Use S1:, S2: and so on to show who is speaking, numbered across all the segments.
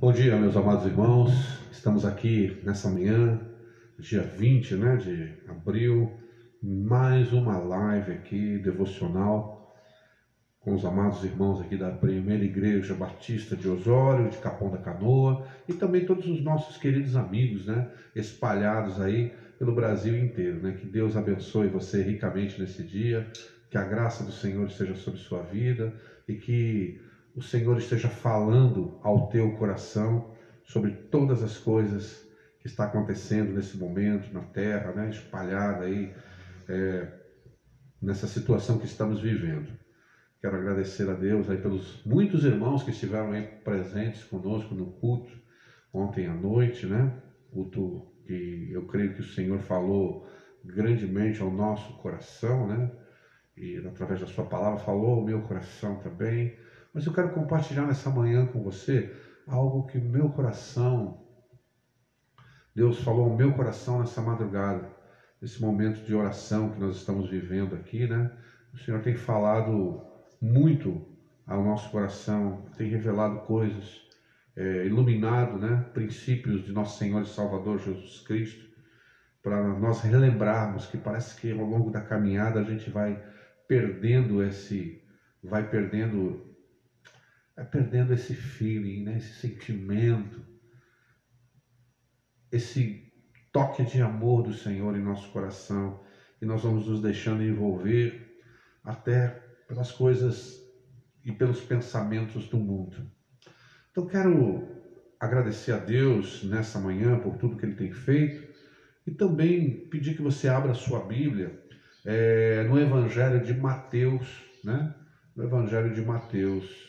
S1: Bom dia, meus amados irmãos. Estamos aqui nessa manhã, dia 20, de abril, mais uma live aqui, devocional, com os amados irmãos aqui da Primeira Igreja Batista de Osório, de Capão da Canoa, e também todos os nossos queridos amigos, espalhados aí pelo Brasil inteiro, Que Deus abençoe você ricamente nesse dia, que a graça do Senhor esteja sobre sua vida e que o Senhor esteja falando ao teu coração sobre todas as coisas que está acontecendo nesse momento na terra, espalhada aí nessa situação que estamos vivendo. Quero agradecer a Deus aí pelos muitos irmãos que estiveram aí presentes conosco no culto ontem à noite, culto que eu creio que o Senhor falou grandemente ao nosso coração, e através da sua palavra falou ao meu coração também. Mas eu quero compartilhar nessa manhã com você algo que meu coração, Deus falou ao meu coração nessa madrugada, nesse momento de oração que nós estamos vivendo aqui, O Senhor tem falado muito ao nosso coração, tem revelado coisas, iluminado, princípios de nosso Senhor e Salvador Jesus Cristo, para nós relembrarmos que parece que ao longo da caminhada a gente vai perdendo esse feeling, esse sentimento, esse toque de amor do Senhor em nosso coração, e nós vamos nos deixando envolver até pelas coisas e pelos pensamentos do mundo. Então quero agradecer a Deus nessa manhã por tudo que Ele tem feito e também pedir que você abra a sua Bíblia no Evangelho de Mateus, no Evangelho de Mateus,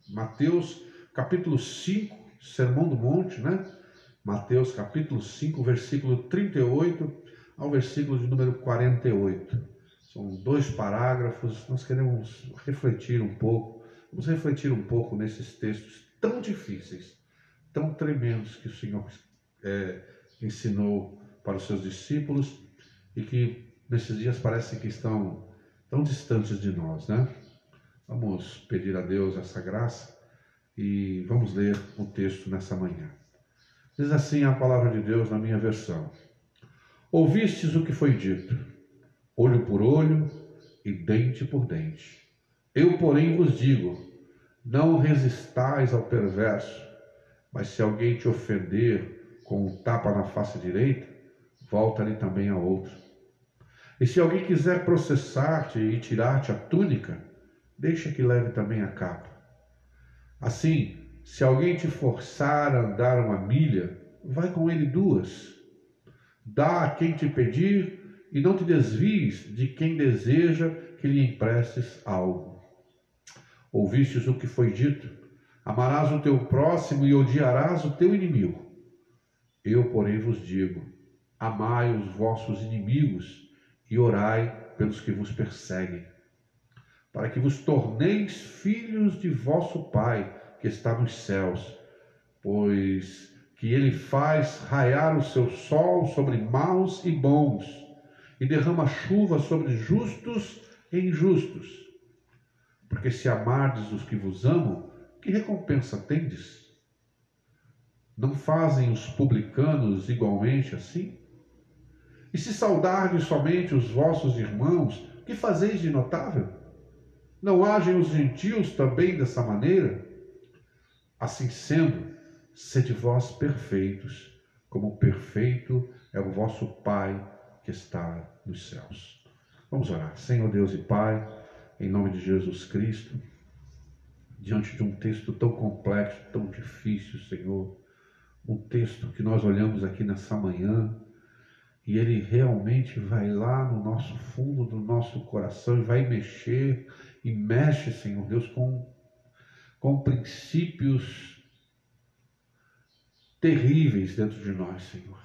S1: Mateus capítulo 5, Sermão do Monte, Mateus capítulo 5, versículo 38 ao versículo de número 48. São 2 parágrafos, nós queremos refletir um pouco, vamos refletir um pouco nesses textos tão difíceis, tão tremendos que o Senhor ensinou para os seus discípulos e que nesses dias parece que estão tão distantes de nós, Vamos pedir a Deus essa graça e vamos ler o texto nessa manhã. Diz assim a palavra de Deus na minha versão: Ouvistes o que foi dito, olho por olho e dente por dente. Eu, porém, vos digo, não resistais ao perverso, mas se alguém te ofender com um tapa na face direita, volta-lhe também a outra. E se alguém quiser processar-te e tirar-te a túnica, deixa que leve também a capa. Assim, se alguém te forçar a andar 1 milha, vai com ele 2. Dá a quem te pedir e não te desvies de quem deseja que lhe emprestes algo. Ouvistes o que foi dito, amarás o teu próximo e odiarás o teu inimigo. Eu, porém, vos digo, amai os vossos inimigos e orai pelos que vos perseguem, para que vos torneis filhos de vosso Pai, que está nos céus, pois que Ele faz raiar o seu sol sobre maus e bons, e derrama chuva sobre justos e injustos. Porque se amardes os que vos amam, que recompensa tendes? Não fazem os publicanos igualmente assim? E se saudardes somente os vossos irmãos, que fazeis de notável? Não agem os gentios também dessa maneira? Assim sendo, sede vós perfeitos, como perfeito é o vosso Pai que está nos céus. Vamos orar. Senhor Deus e Pai, em nome de Jesus Cristo, diante de um texto tão complexo, tão difícil, Senhor, um texto que nós olhamos aqui nessa manhã, e ele realmente vai lá no nosso fundo do nosso coração e vai mexer, e mexe, Senhor Deus, com princípios terríveis dentro de nós, Senhor.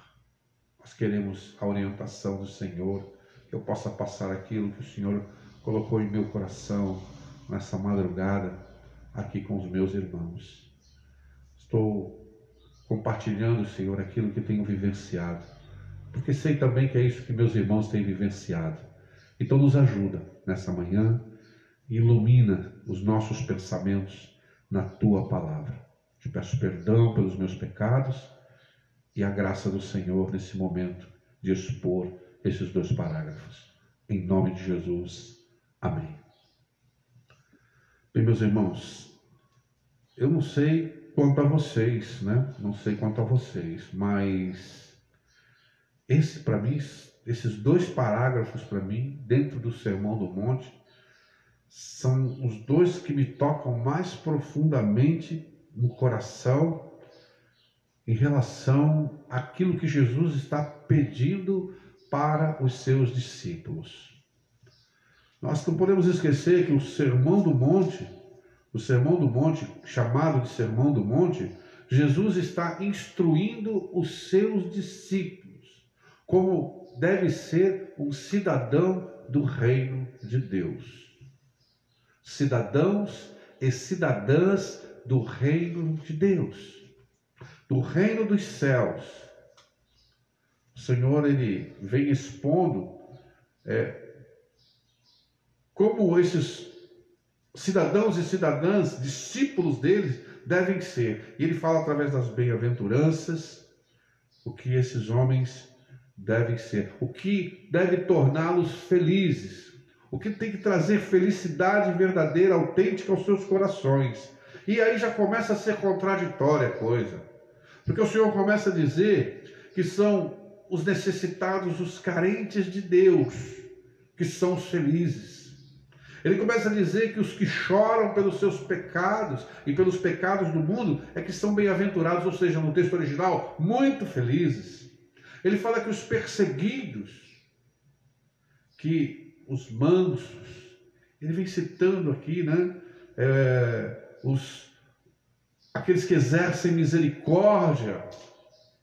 S1: Nós queremos a orientação do Senhor, que eu possa passar aquilo que o Senhor colocou em meu coração nessa madrugada, aqui com os meus irmãos. Estou compartilhando, Senhor, aquilo que tenho vivenciado, porque sei também que é isso que meus irmãos têm vivenciado. Então nos ajuda nessa manhã, ilumina os nossos pensamentos na Tua palavra. Te peço perdão pelos meus pecados e a graça do Senhor nesse momento de expor esses 2 parágrafos. Em nome de Jesus. Amém. Bem, meus irmãos, eu não sei quanto a vocês, né? Não sei quanto a vocês, mas para mim, esses 2 parágrafos para mim, dentro do Sermão do Monte, são os 2 que me tocam mais profundamente no coração em relação àquilo que Jesus está pedindo para os seus discípulos. Nós não podemos esquecer que o Sermão do Monte, chamado de Sermão do Monte, Jesus está instruindo os seus discípulos como deve ser um cidadão do reino de Deus. Cidadãos e cidadãs do reino de Deus, do reino dos céus. O Senhor, Ele vem expondo como esses cidadãos e cidadãs, discípulos deles, devem ser. E Ele fala através das bem-aventuranças o que esses homens devem ser, o que deve torná-los felizes, o que tem que trazer felicidade verdadeira, autêntica aos seus corações. E aí já começa a ser contraditória a coisa, porque o Senhor começa a dizer que são os necessitados, os carentes de Deus, que são os felizes. Ele começa a dizer que os que choram pelos seus pecados e pelos pecados do mundo é que são bem-aventurados, ou seja, no texto original, muito felizes. Ele fala que os perseguidos, que os mansos, ele vem citando aqui, né? Aqueles que exercem misericórdia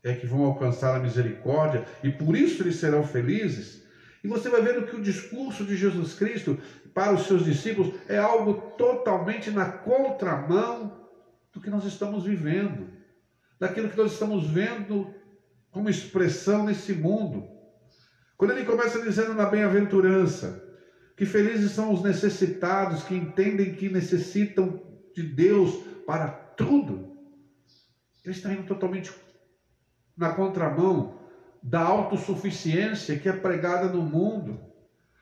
S1: é que vão alcançar a misericórdia e por isso eles serão felizes. E você vai vendo que o discurso de Jesus Cristo para os seus discípulos é algo totalmente na contramão do que nós estamos vivendo, daquilo que nós estamos vendo como expressão nesse mundo. Quando ele começa dizendo na bem-aventurança que felizes são os necessitados, que entendem que necessitam de Deus para tudo, ele está indo totalmente na contramão da autossuficiência que é pregada no mundo,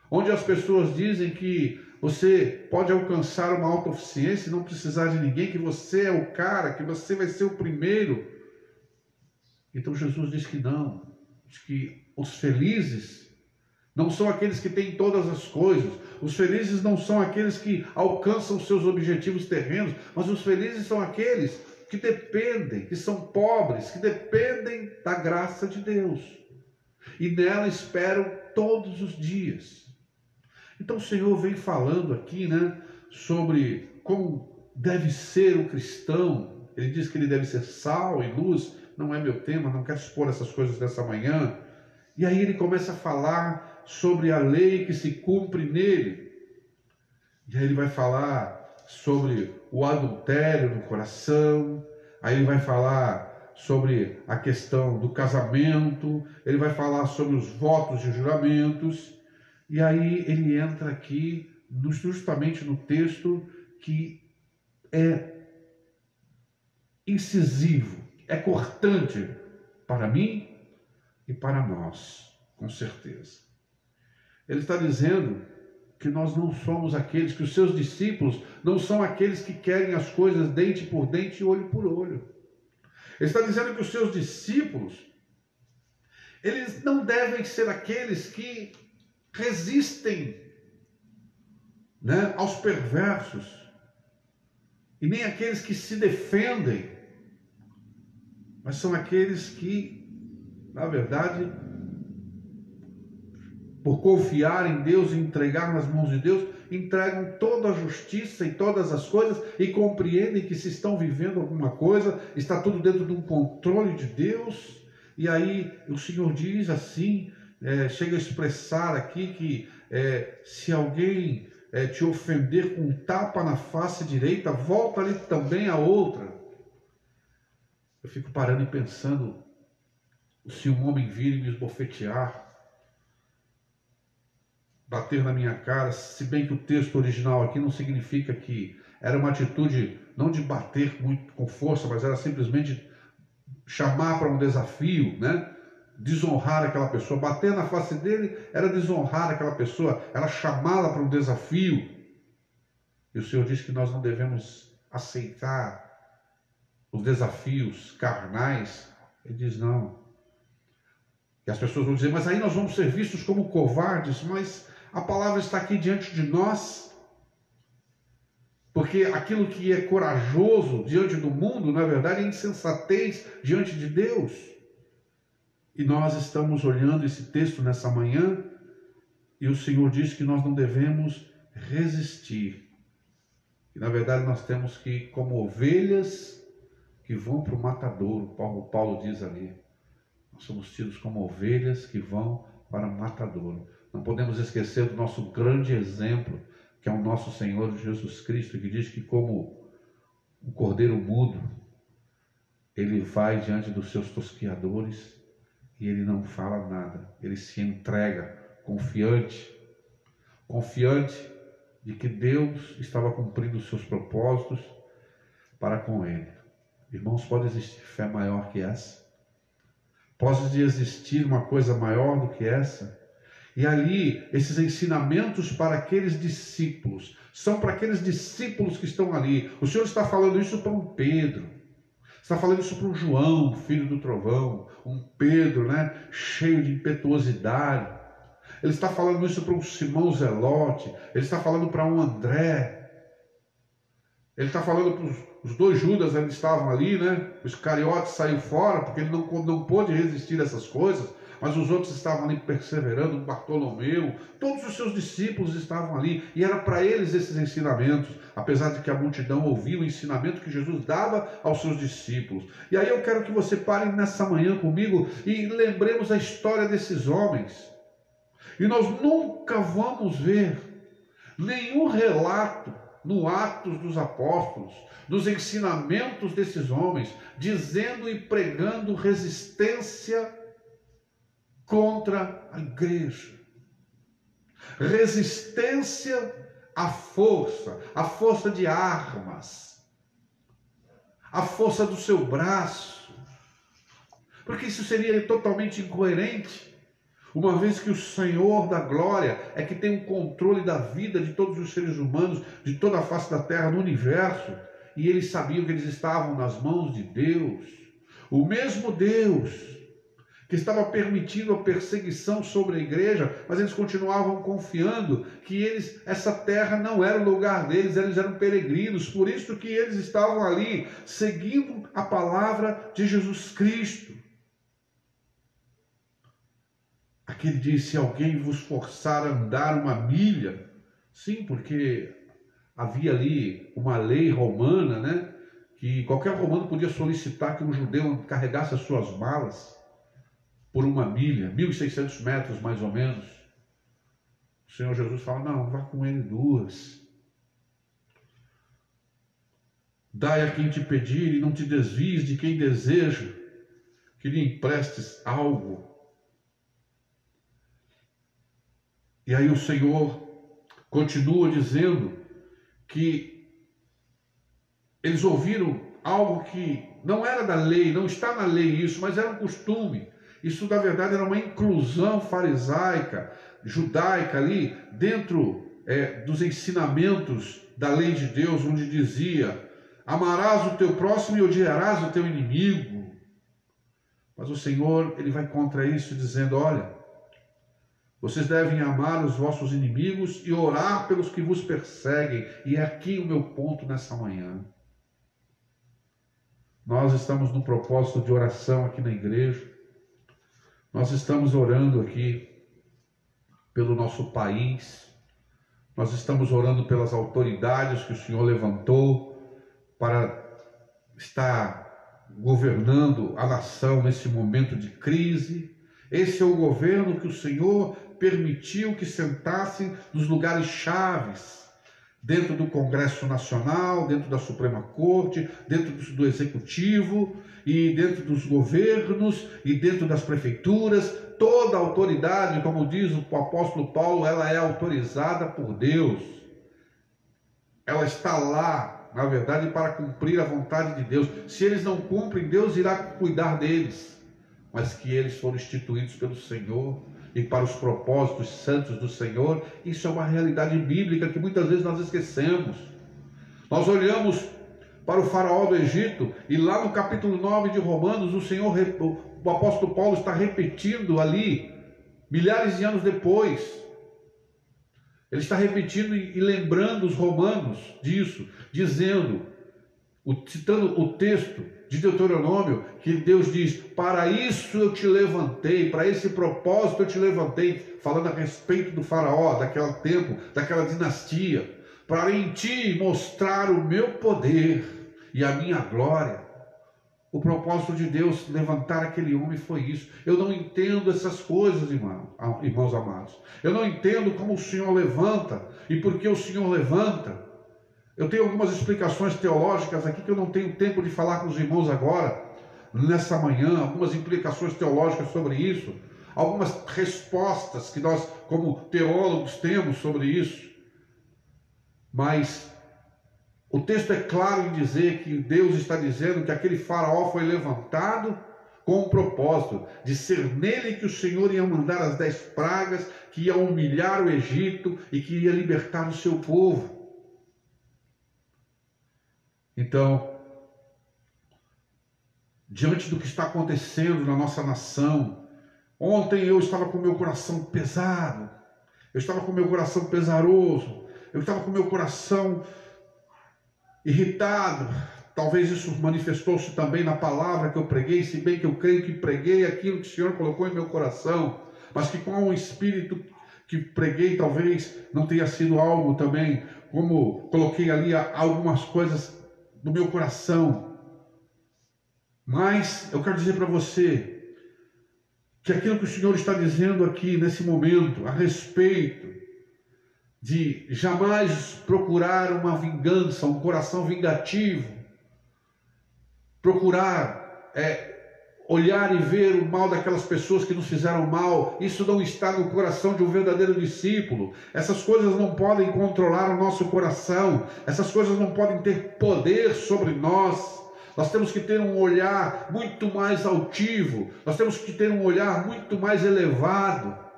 S1: onde as pessoas dizem que você pode alcançar uma autossuficiência e não precisar de ninguém, que você é o cara, que você vai ser o primeiro. Então Jesus diz que não, diz que os felizes não são aqueles que têm todas as coisas, os felizes não são aqueles que alcançam seus objetivos terrenos, mas os felizes são aqueles que dependem, que são pobres, que dependem da graça de Deus e nela esperam todos os dias. Então o Senhor vem falando aqui, né, sobre como deve ser o cristão. Ele diz que ele deve ser sal e luz. Não é meu tema, não quero expor essas coisas nessa manhã. E aí ele começa a falar sobre a lei que se cumpre nele. E aí ele vai falar sobre o adultério no coração. Aí ele vai falar sobre a questão do casamento. Ele vai falar sobre os votos e juramentos. E aí ele entra aqui justamente no texto que é incisivo, é cortante para mim e para nós, com certeza. Ele está dizendo que nós não somos aqueles, que os seus discípulos não são aqueles que querem as coisas dente por dente e olho por olho. Ele está dizendo que os seus discípulos, eles não devem ser aqueles que resistem, né, aos perversos, e nem aqueles que se defendem, mas são aqueles que, na verdade, por confiar em Deus e entregar nas mãos de Deus, entregam toda a justiça e todas as coisas e compreendem que se estão vivendo alguma coisa, está tudo dentro de um controle de Deus. E aí o Senhor diz assim, chega a expressar aqui que se alguém te ofender com um tapa na face direita, volta ali também a outra. Eu fico parando e pensando, se um homem vir e me esbofetear, bater na minha cara, se bem que o texto original aqui não significa que era uma atitude não de bater muito com força, mas era simplesmente chamar para um desafio, né? Desonrar aquela pessoa. Bater na face dele era desonrar aquela pessoa, era chamá-la para um desafio. E o Senhor diz que nós não devemos aceitar os desafios carnais. Ele diz não. E as pessoas vão dizer, mas aí nós vamos ser vistos como covardes, mas a palavra está aqui diante de nós. Porque aquilo que é corajoso diante do mundo, na verdade, é insensatez diante de Deus. E nós estamos olhando esse texto nessa manhã, e o Senhor diz que nós não devemos resistir. E na verdade nós temos que, como ovelhas que vão para o matadouro, Paulo diz ali, nós somos tidos como ovelhas que vão para o matadouro. Não podemos esquecer do nosso grande exemplo, que é o nosso Senhor Jesus Cristo, que diz que como um cordeiro mudo, ele vai diante dos seus tosquiadores e ele não fala nada, ele se entrega confiante de que Deus estava cumprindo os seus propósitos para com ele. Irmãos, pode existir fé maior que essa? Pode existir uma coisa maior do que essa? E ali, esses ensinamentos para aqueles discípulos, são para aqueles discípulos que estão ali. O Senhor está falando isso para um Pedro, está falando isso para um João, filho do trovão, um Pedro, né, cheio de impetuosidade. Ele está falando isso para um Simão Zelote, ele está falando para um André, ele está falando para os dois Judas, eles estavam ali, né? O Iscariote saiu fora, porque ele não pôde resistir a essas coisas, mas os outros estavam ali perseverando, o Bartolomeu, todos os seus discípulos estavam ali, e era para eles esses ensinamentos, apesar de que a multidão ouvia o ensinamento que Jesus dava aos seus discípulos. E aí eu quero que você pare nessa manhã comigo e lembremos a história desses homens. E nós nunca vamos ver nenhum relato no Atos dos Apóstolos, dos ensinamentos desses homens, dizendo e pregando resistência contra a igreja. Resistência à força de armas, à força do seu braço. Porque isso seria totalmente incoerente, uma vez que o Senhor da glória é que tem o controle da vida de todos os seres humanos, de toda a face da terra, no universo, e eles sabiam que eles estavam nas mãos de Deus. O mesmo Deus que estava permitindo a perseguição sobre a igreja, mas eles continuavam confiando que essa terra não era o lugar deles, eles eram peregrinos, por isso que eles estavam ali, seguindo a palavra de Jesus Cristo. Aqui ele diz, se alguém vos forçar a andar uma milha, sim, porque havia ali uma lei romana, né, que qualquer romano podia solicitar que um judeu carregasse as suas malas por uma milha, 1.600 metros mais ou menos. O Senhor Jesus fala, não, vá com ele 2. Dai a quem te pedir e não te desvies de quem deseja que lhe emprestes algo. E aí o Senhor continua dizendo que eles ouviram algo que não era da lei, não está na lei isso, mas era um costume. Isso, na verdade, era uma inclusão farisaica, judaica ali, dentro dos ensinamentos da lei de Deus, onde dizia, amarás o teu próximo e odiarás o teu inimigo. Mas o Senhor, ele vai contra isso, dizendo, olha, vocês devem amar os vossos inimigos e orar pelos que vos perseguem. E é aqui o meu ponto nessa manhã. Nós estamos no propósito de oração aqui na igreja. Nós estamos orando aqui pelo nosso país. Nós estamos orando pelas autoridades que o Senhor levantou para estar governando a nação nesse momento de crise. Esse é o governo que o Senhor permitiu que sentassem nos lugares chaves, dentro do Congresso Nacional, dentro da Suprema Corte, dentro do Executivo, e dentro dos governos, e dentro das prefeituras. Toda a autoridade, como diz o apóstolo Paulo, ela é autorizada por Deus. ela está lá, na verdade, para cumprir a vontade de Deus. Se eles não cumprem, Deus irá cuidar deles, mas que eles foram instituídos pelo Senhor e para os propósitos santos do Senhor. Isso é uma realidade bíblica que muitas vezes nós esquecemos. Nós olhamos para o faraó do Egito, e lá no capítulo 9 de Romanos, o apóstolo Paulo está repetindo ali, milhares de anos depois, ele está repetindo e lembrando os romanos disso, dizendo, citando o texto de Deuteronômio, que Deus diz: para isso eu te levantei, para esse propósito eu te levantei, falando a respeito do faraó, daquele tempo, daquela dinastia, para em ti mostrar o meu poder e a minha glória. O propósito de Deus levantar aquele homem foi isso. Eu não entendo essas coisas, irmãos amados. Eu não entendo como o Senhor levanta e por que o Senhor levanta. Eu tenho algumas explicações teológicas aqui que eu não tenho tempo de falar com os irmãos agora, nessa manhã, algumas implicações teológicas sobre isso, algumas respostas que nós, como teólogos, temos sobre isso. Mas o texto é claro em dizer que Deus está dizendo que aquele faraó foi levantado com o propósito de ser nele que o Senhor ia mandar as 10 pragas, que ia humilhar o Egito e que ia libertar o seu povo. Então, diante do que está acontecendo na nossa nação, ontem eu estava com o meu coração pesado, eu estava com o meu coração pesaroso, eu estava com o meu coração irritado. Talvez isso manifestou-se também na palavra que eu preguei, se bem que eu creio que preguei aquilo que o Senhor colocou em meu coração, mas que com o espírito que preguei talvez não tenha sido algo também, como coloquei ali algumas coisas do meu coração. Mas eu quero dizer para você que aquilo que o Senhor está dizendo aqui nesse momento a respeito de jamais procurar uma vingança, um coração vingativo, procurar olhar e ver o mal daquelas pessoas que nos fizeram mal, isso não está no coração de um verdadeiro discípulo. Essas coisas não podem controlar o nosso coração, essas coisas não podem ter poder sobre nós. Nós temos que ter um olhar muito mais altivo, nós temos que ter um olhar muito mais elevado,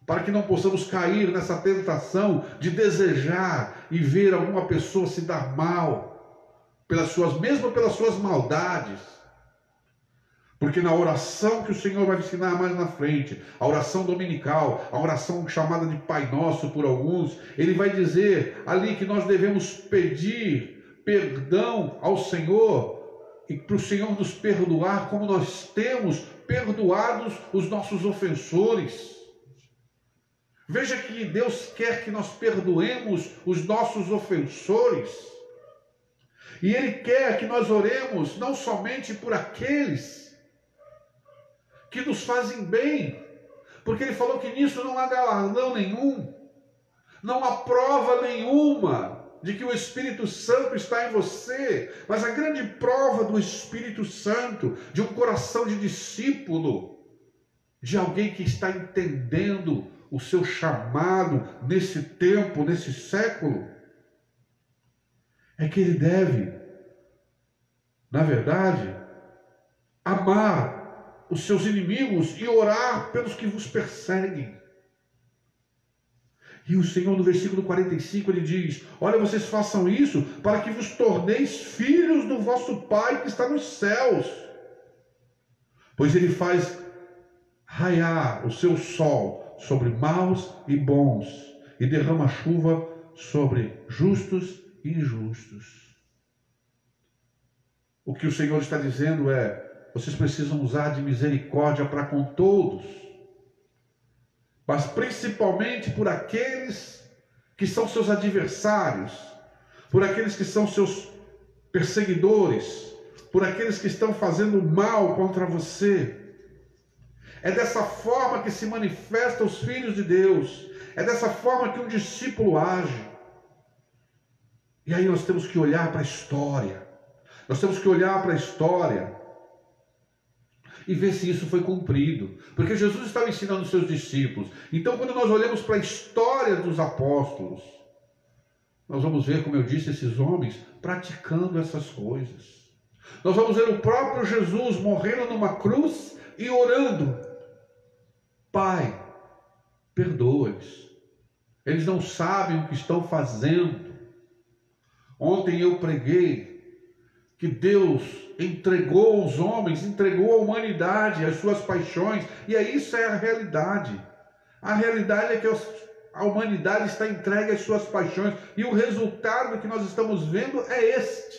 S1: para que não possamos cair nessa tentação de desejar e ver alguma pessoa se dar mal, mesmo pelas suas maldades. Porque na oração que o Senhor vai ensinar mais na frente, a oração dominical, a oração chamada de Pai Nosso por alguns, Ele vai dizer ali que nós devemos pedir perdão ao Senhor, e para o Senhor nos perdoar como nós temos perdoados os nossos ofensores. Veja que Deus quer que nós perdoemos os nossos ofensores. E Ele quer que nós oremos não somente por aqueles que nos fazem bem, porque Ele falou que nisso não há galardão nenhum, não há prova nenhuma de que o Espírito Santo está em você, mas a grande prova do Espírito Santo, de um coração de discípulo, de alguém que está entendendo o seu chamado nesse tempo, nesse século, é que ele deve, na verdade, amar os seus inimigos e orar pelos que vos perseguem. E o Senhor, no versículo 45, ele diz: olha, vocês façam isso para que vos torneis filhos do vosso Pai que está nos céus, pois Ele faz raiar o seu sol sobre maus e bons, e derrama chuva sobre justos e injustos. O que o Senhor está dizendo é: vocês precisam usar de misericórdia para com todos, mas principalmente por aqueles que são seus adversários, por aqueles que são seus perseguidores, por aqueles que estão fazendo mal contra você. É dessa forma que se manifestam os filhos de Deus. É dessa forma que um discípulo age. E aí nós temos que olhar para a história. Nós temos que olhar para a história e ver se isso foi cumprido. Porque Jesus estava ensinando os seus discípulos. Então, quando nós olhamos para a história dos apóstolos, nós vamos ver, como eu disse, esses homens praticando essas coisas. Nós vamos ver o próprio Jesus morrendo numa cruz e orando: Pai, perdoa-os. Eles não sabem o que estão fazendo. Ontem eu preguei que Deus entregou os homens, entregou a humanidade, as suas paixões, e isso é a realidade. A realidade é que a humanidade está entregue às suas paixões, e o resultado que nós estamos vendo é este.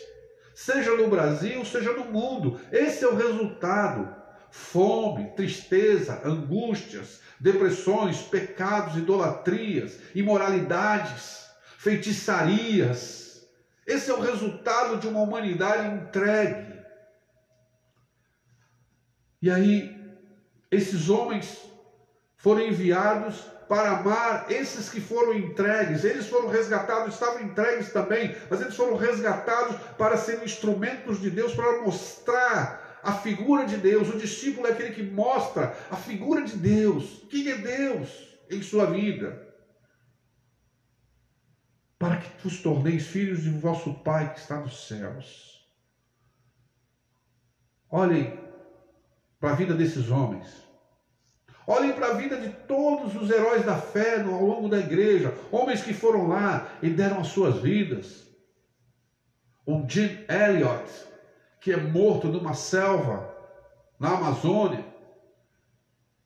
S1: Seja no Brasil, seja no mundo, esse é o resultado. Fome, tristeza, angústias, depressões, pecados, idolatrias, imoralidades, feitiçarias. Esse é o resultado de uma humanidade entregue. E aí, esses homens foram enviados para amar esses que foram entregues. Eles foram resgatados, estavam entregues também, mas eles foram resgatados para serem instrumentos de Deus, para mostrar a figura de Deus. O discípulo é aquele que mostra a figura de Deus. Quem é Deus em sua vida? Para que vos torneis filhos de vosso Pai que está nos céus. Olhem para a vida desses homens. Olhem para a vida de todos os heróis da fé ao longo da igreja. Homens que foram lá e deram as suas vidas. O Jim Elliot, que é morto numa selva na Amazônia,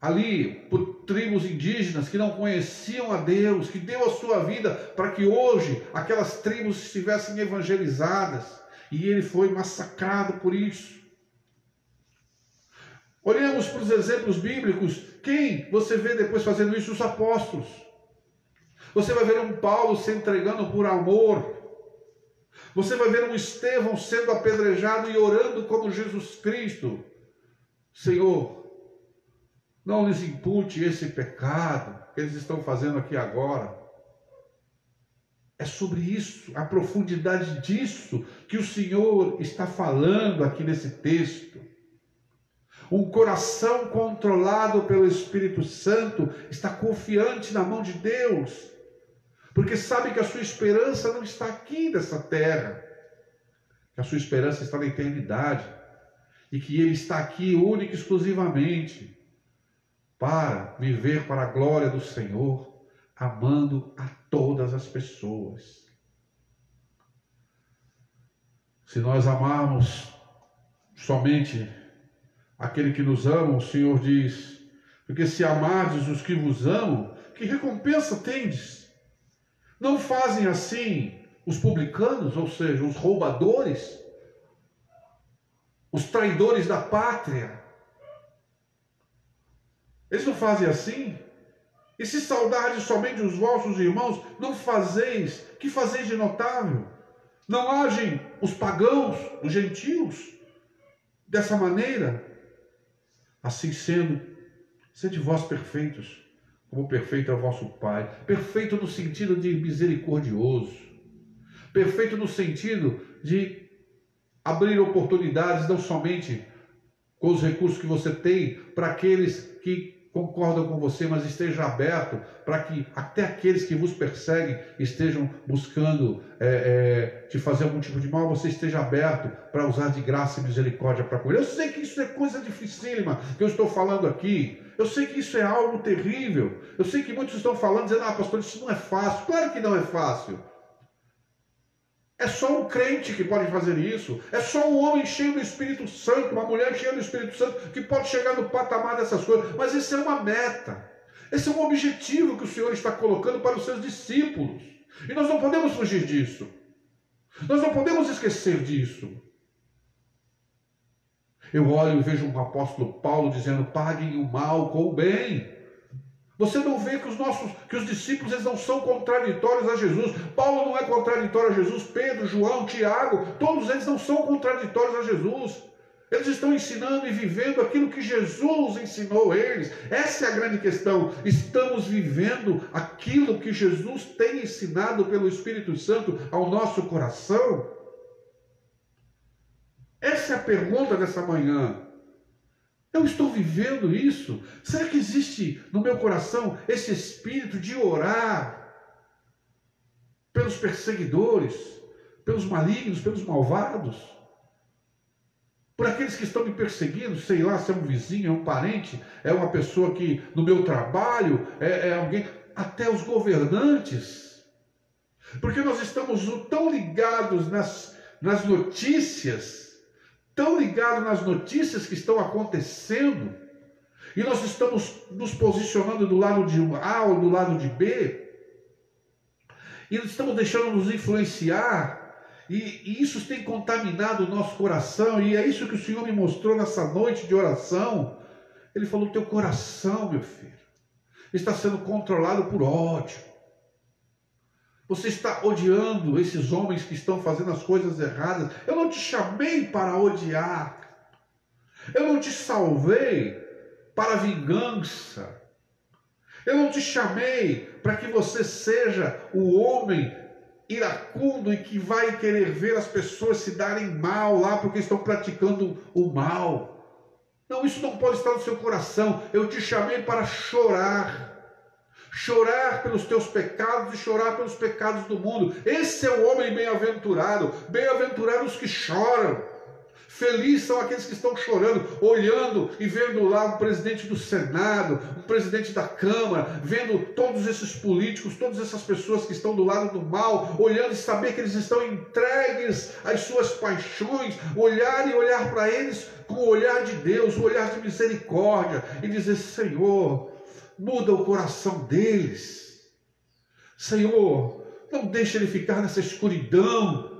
S1: ali por tribos indígenas que não conheciam a Deus, que deu a sua vida para que hoje aquelas tribos estivessem evangelizadas, e ele foi massacrado por isso. Olhamos para os exemplos bíblicos. Quem você vê depois fazendo isso? Os apóstolos. Você vai ver um Paulo se entregando por amor. Você vai ver um Estevão sendo apedrejado e orando como Jesus Cristo. Senhor, não lhes impute esse pecado que eles estão fazendo aqui agora. É sobre isso, a profundidade disso que o Senhor está falando aqui nesse texto. Um coração controlado pelo Espírito Santo está confiante na mão de Deus, porque sabe que a sua esperança não está aqui nessa terra, que a sua esperança está na eternidade, e que Ele está aqui única e exclusivamente para viver para a glória do Senhor, amando a todas as pessoas. Se nós amarmos somente aquele que nos ama, o Senhor diz: porque se amardes os que vos amam, que recompensa tendes? Não fazem assim os publicanos, ou seja, os roubadores, os traidores da pátria? Eles não fazem assim? E se saudardes somente os vossos irmãos, não fazeis, que fazeis de notável? Não agem os pagãos, os gentios, dessa maneira? Assim sendo, sede vós perfeitos, como perfeito é o vosso Pai. Perfeito no sentido de misericordioso. Perfeito no sentido de abrir oportunidades, não somente com os recursos que você tem, para aqueles que concordam com você, mas esteja aberto para que até aqueles que vos perseguem estejam buscando te fazer algum tipo de mal, você esteja aberto para usar de graça e misericórdia para com ele. Eu sei que isso é coisa dificílima que eu estou falando aqui. Eu sei que isso é algo terrível. Eu sei que muitos estão falando, dizendo: pastor, isso não é fácil. Claro que não é fácil. É só um crente que pode fazer isso. É só um homem cheio do Espírito Santo, uma mulher cheia do Espírito Santo que pode chegar no patamar dessas coisas. Mas isso é uma meta. Esse é um objetivo que o Senhor está colocando para os seus discípulos. E nós não podemos fugir disso. Nós não podemos esquecer disso. Eu olho e vejo um apóstolo Paulo dizendo: paguem o mal com o bem. Você não vê que os discípulos eles não são contraditórios a Jesus. Paulo não é contraditório a Jesus. Pedro, João, Tiago, todos eles não são contraditórios a Jesus. Eles estão ensinando e vivendo aquilo que Jesus ensinou eles. Essa é a grande questão. Estamos vivendo aquilo que Jesus tem ensinado pelo Espírito Santo ao nosso coração? Essa é a pergunta dessa manhã. Eu estou vivendo isso? Será que existe no meu coração esse espírito de orar? pelos perseguidores, pelos malignos, pelos malvados, por aqueles que estão me perseguindo, sei lá, se é um vizinho, é um parente, é uma pessoa que no meu trabalho, é alguém, até os governantes, porque nós estamos tão ligados nas notícias, tão ligados nas notícias que estão acontecendo, e nós estamos nos posicionando do lado de A ou do lado de B, e estamos deixando nos influenciar, e isso tem contaminado o nosso coração, e é isso que o Senhor me mostrou nessa noite de oração. Ele falou: teu coração, meu filho, está sendo controlado por ódio. Você está odiando esses homens que estão fazendo as coisas erradas. Eu não te chamei para odiar. Eu não te salvei para vingança. Eu não te chamei para que você seja o homem iracundo e que vai querer ver as pessoas se darem mal lá porque estão praticando o mal. Não, isso não pode estar no seu coração. Eu te chamei para chorar. Chorar pelos teus pecados e chorar pelos pecados do mundo. Esse é o homem bem-aventurado. Bem-aventurados os que choram. Felizes são aqueles que estão chorando, olhando e vendo lá o presidente do Senado, o presidente da Câmara, vendo todos esses políticos, todas essas pessoas que estão do lado do mal, olhando e saber que eles estão entregues às suas paixões, olhar e olhar para eles com o olhar de Deus, o olhar de misericórdia, e dizer: Senhor, muda o coração deles. Senhor, não deixe ele ficar nessa escuridão.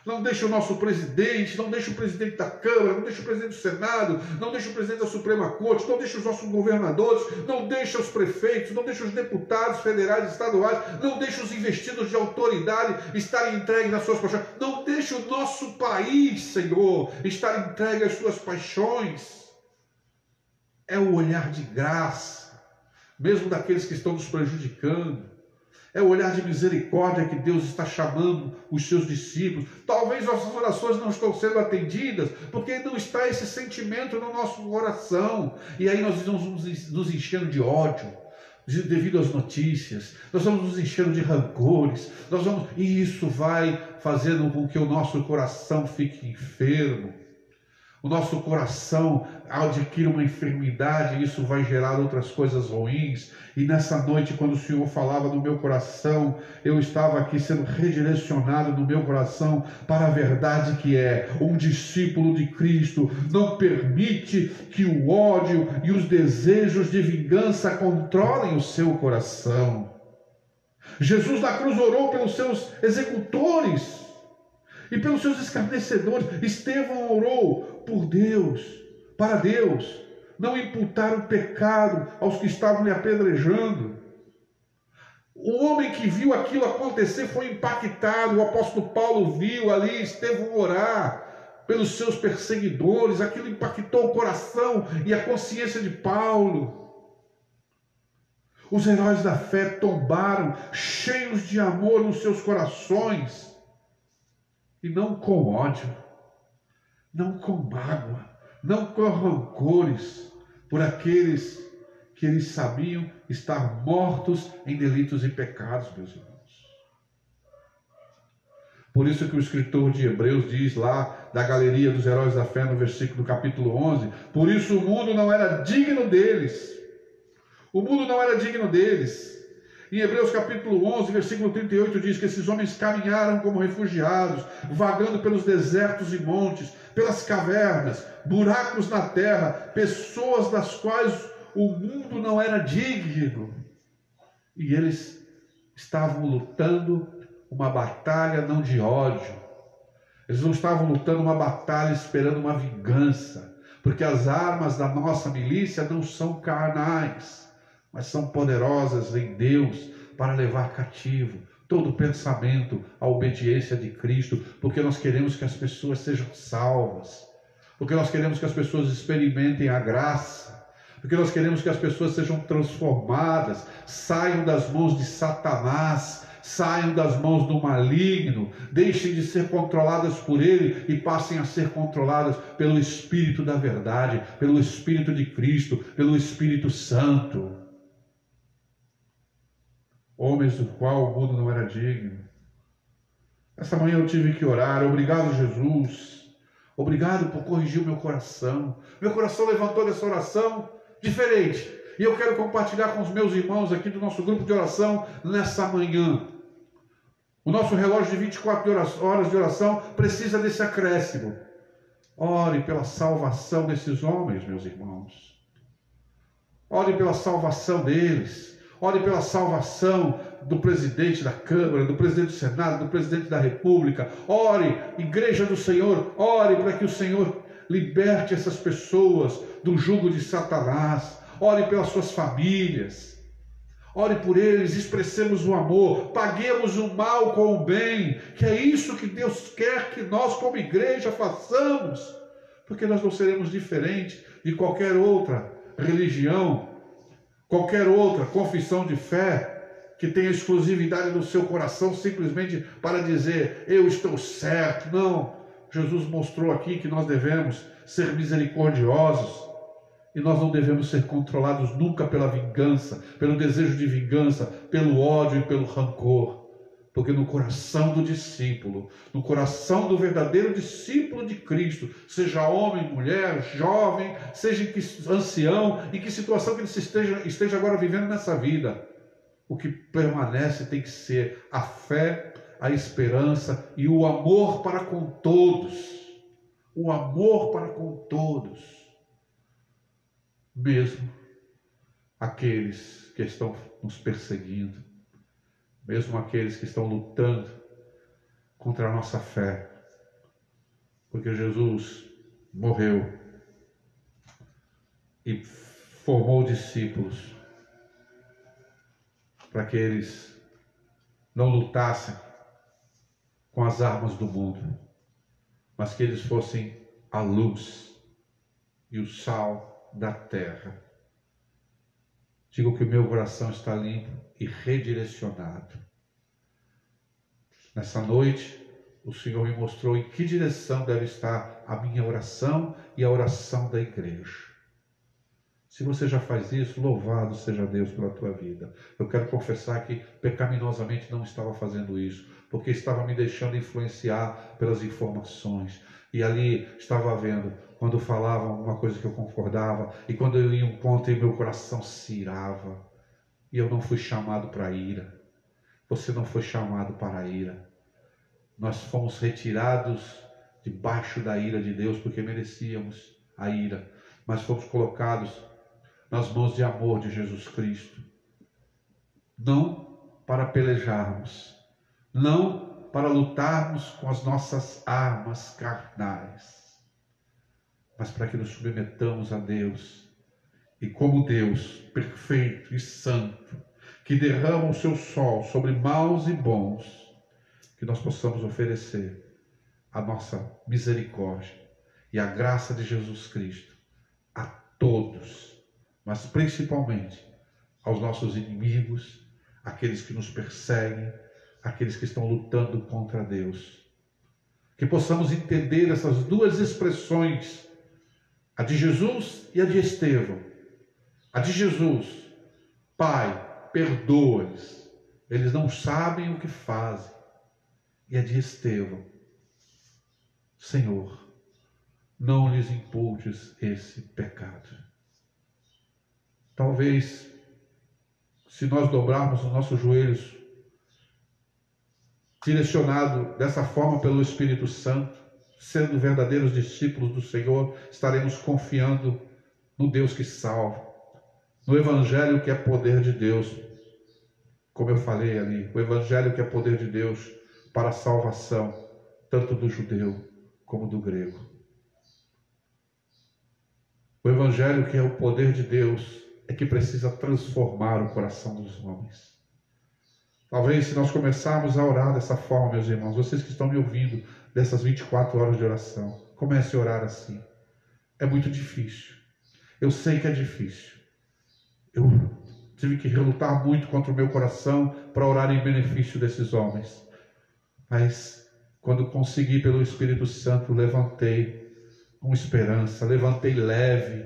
S1: Não deixe o nosso presidente, não deixe o presidente da Câmara, não deixe o presidente do Senado, não deixe o presidente da Suprema Corte, não deixe os nossos governadores, não deixe os prefeitos, não deixe os deputados federais e estaduais, não deixe os investidos de autoridade estarem entregues nas suas paixões. Não deixe o nosso país, Senhor, estar entregue às suas paixões. É o olhar de graça, mesmo daqueles que estão nos prejudicando. É o olhar de misericórdia que Deus está chamando os seus discípulos. Talvez nossas orações não estão sendo atendidas, porque não está esse sentimento no nosso coração. E aí nós vamos nos enchendo de ódio, devido às notícias. Nós vamos nos enchendo de rancores. E isso vai fazendo com que o nosso coração fique enfermo. O nosso coração adquire uma enfermidade, e isso vai gerar outras coisas ruins. E nessa noite, quando o Senhor falava no meu coração, eu estava aqui sendo redirecionado no meu coração para a verdade que é: um discípulo de Cristo não permite que o ódio e os desejos de vingança controlem o seu coração. Jesus na cruz orou pelos seus executores e pelos seus escarnecedores. Estevão orou por Deus, para Deus não imputar o pecado aos que estavam lhe apedrejando. O homem que viu aquilo acontecer foi impactado. O apóstolo Paulo viu ali Estevão orar pelos seus perseguidores. Aquilo impactou o coração e a consciência de Paulo. Os heróis da fé tombaram, cheios de amor nos seus corações, e não com ódio, não com mágoa, não com rancores, por aqueles que eles sabiam estar mortos em delitos e pecados, meus irmãos. Por isso que o escritor de Hebreus diz lá, da galeria dos heróis da fé, no capítulo 11, por isso o mundo não era digno deles. O mundo não era digno deles. Em Hebreus capítulo 11, versículo 38, diz que esses homens caminharam como refugiados, vagando pelos desertos e montes, pelas cavernas, buracos na terra, pessoas das quais o mundo não era digno. E eles estavam lutando uma batalha não de ódio. Eles não estavam lutando uma batalha esperando uma vingança, porque as armas da nossa milícia não são carnais, mas são poderosas em Deus para levar cativo todo pensamento à obediência de Cristo, porque nós queremos que as pessoas sejam salvas, porque nós queremos que as pessoas experimentem a graça, porque nós queremos que as pessoas sejam transformadas, saiam das mãos de Satanás, saiam das mãos do maligno, deixem de ser controladas por ele e passem a ser controladas pelo Espírito da verdade, pelo Espírito de Cristo, pelo Espírito Santo. homens do qual o mundo não era digno. Essa manhã eu tive que orar. Obrigado, Jesus. Obrigado por corrigir o meu coração. Meu coração levantou dessa oração diferente. E eu quero compartilhar com os meus irmãos aqui do nosso grupo de oração nessa manhã. O nosso relógio de 24 horas de oração precisa desse acréscimo. Ore pela salvação desses homens, meus irmãos. Ore pela salvação deles. Ore pela salvação do presidente da Câmara, do presidente do Senado, do presidente da República. Ore, Igreja do Senhor, ore para que o Senhor liberte essas pessoas do jugo de Satanás. Ore pelas suas famílias. Ore por eles, expressemos o amor, paguemos o mal com o bem, que é isso que Deus quer que nós como igreja façamos, porque nós não seremos diferentes de qualquer outra religião, qualquer outra confissão de fé, que tenha exclusividade no seu coração simplesmente para dizer, eu estou certo. Não, Jesus mostrou aqui que nós devemos ser misericordiosos, e nós não devemos ser controlados nunca pela vingança, pelo desejo de vingança, pelo ódio e pelo rancor. Porque no coração do discípulo, no coração do verdadeiro discípulo de Cristo, seja homem, mulher, jovem, seja ancião, em que situação que ele esteja agora vivendo nessa vida, o que permanece tem que ser a fé, a esperança e o amor para com todos. O amor para com todos. Mesmo aqueles que estão nos perseguindo, mesmo aqueles que estão lutando contra a nossa fé, porque Jesus morreu e formou discípulos para que eles não lutassem com as armas do mundo, mas que eles fossem a luz e o sal da terra. Digo que o meu coração está limpo e redirecionado. Nessa noite, o Senhor me mostrou em que direção deve estar a minha oração e a oração da igreja. Se você já faz isso, louvado seja Deus pela tua vida. Eu quero confessar que pecaminosamente não estava fazendo isso, porque estava me deixando influenciar pelas informações. E ali estava vendo, quando falavam alguma coisa que eu concordava, e quando eu ia em um ponto e meu coração se irava. E eu não fui chamado para a ira. Você não foi chamado para a ira. Nós fomos retirados debaixo da ira de Deus, porque merecíamos a ira. Mas fomos colocados nas mãos de amor de Jesus Cristo. Não para pelejarmos, não para lutarmos com as nossas armas carnais, mas para que nos submetamos a Deus. E como Deus perfeito e santo, que derrama o seu sol sobre maus e bons, que nós possamos oferecer a nossa misericórdia e a graça de Jesus Cristo a todos, mas principalmente aos nossos inimigos, aqueles que nos perseguem, aqueles que estão lutando contra Deus. Que possamos entender essas duas expressões, a de Jesus e a de Estevão. A de Jesus, Pai, perdoa-lhes, eles não sabem o que fazem. E a de Estevão, Senhor, não lhes imputes esse pecado. Talvez, se nós dobrarmos os nossos joelhos, direcionado dessa forma pelo Espírito Santo, sendo verdadeiros discípulos do Senhor, estaremos confiando no Deus que salva, no Evangelho que é poder de Deus. Como eu falei ali, o Evangelho que é poder de Deus para a salvação, tanto do judeu como do grego. O Evangelho que é o poder de Deus é que precisa transformar o coração dos homens. Talvez se nós começarmos a orar dessa forma, meus irmãos, vocês que estão me ouvindo dessas 24 horas de oração, comece a orar assim. É muito difícil. Eu sei que é difícil. Eu tive que relutar muito contra o meu coração para orar em benefício desses homens. Mas quando consegui pelo Espírito Santo, levantei com esperança, levantei leve.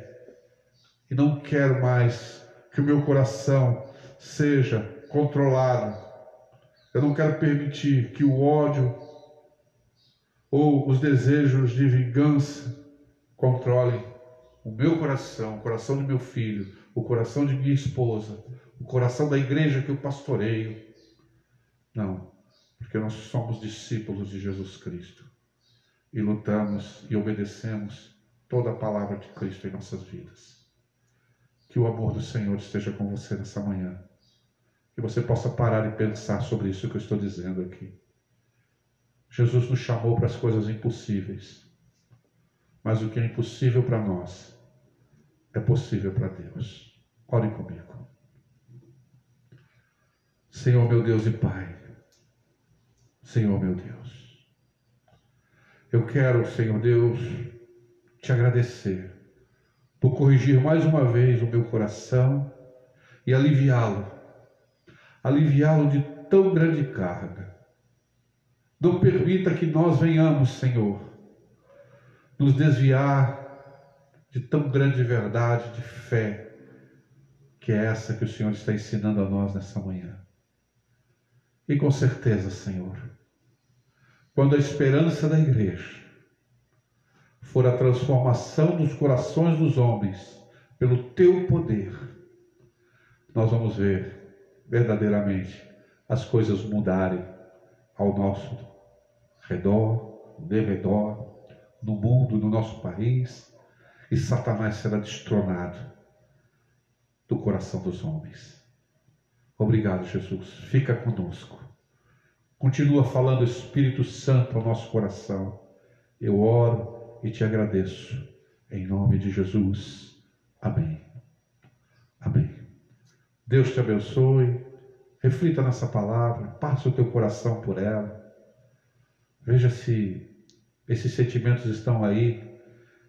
S1: E não quero mais que o meu coração seja controlado. Eu não quero permitir que o ódio ou os desejos de vingança controlem o meu coração, o coração de meu filho, o coração de minha esposa, o coração da igreja que eu pastoreio. Não, porque nós somos discípulos de Jesus Cristo e lutamos e obedecemos toda a palavra de Cristo em nossas vidas. Que o amor do Senhor esteja com você nessa manhã. Que você possa parar e pensar sobre isso que eu estou dizendo aqui. Jesus nos chamou para as coisas impossíveis. Mas o que é impossível para nós é possível para Deus. Ore comigo. Senhor meu Deus e Pai. Senhor meu Deus. Eu quero, Senhor Deus, te agradecer por corrigir mais uma vez o meu coração e aliviá-lo de tão grande carga. Não permita que nós venhamos, Senhor, nos desviar de tão grande verdade de fé, que é essa que o Senhor está ensinando a nós nessa manhã. E com certeza, Senhor, quando a esperança da igreja for a transformação dos corações dos homens pelo teu poder, nós vamos ver verdadeiramente as coisas mudarem ao nosso redor, no derredor, no mundo, no nosso país, e Satanás será destronado do coração dos homens. Obrigado, Jesus. Fica conosco. Continua falando, Espírito Santo, ao nosso coração. Eu oro e te agradeço. Em nome de Jesus. Amém. Amém. Deus te abençoe. Reflita nessa palavra. Passe o teu coração por ela. Veja se esses sentimentos estão aí.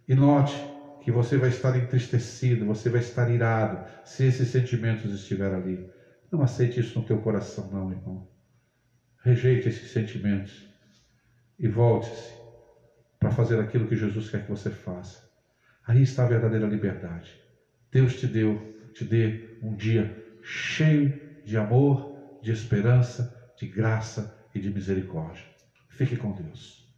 S1: E note que você vai estar entristecido, você vai estar irado, se esses sentimentos estiverem ali. Não aceite isso no teu coração, não, irmão. Rejeite esses sentimentos e volte-se para fazer aquilo que Jesus quer que você faça. Aí está a verdadeira liberdade. Deus te dê um dia cheio de amor, de esperança, de graça e de misericórdia. Fique com Deus.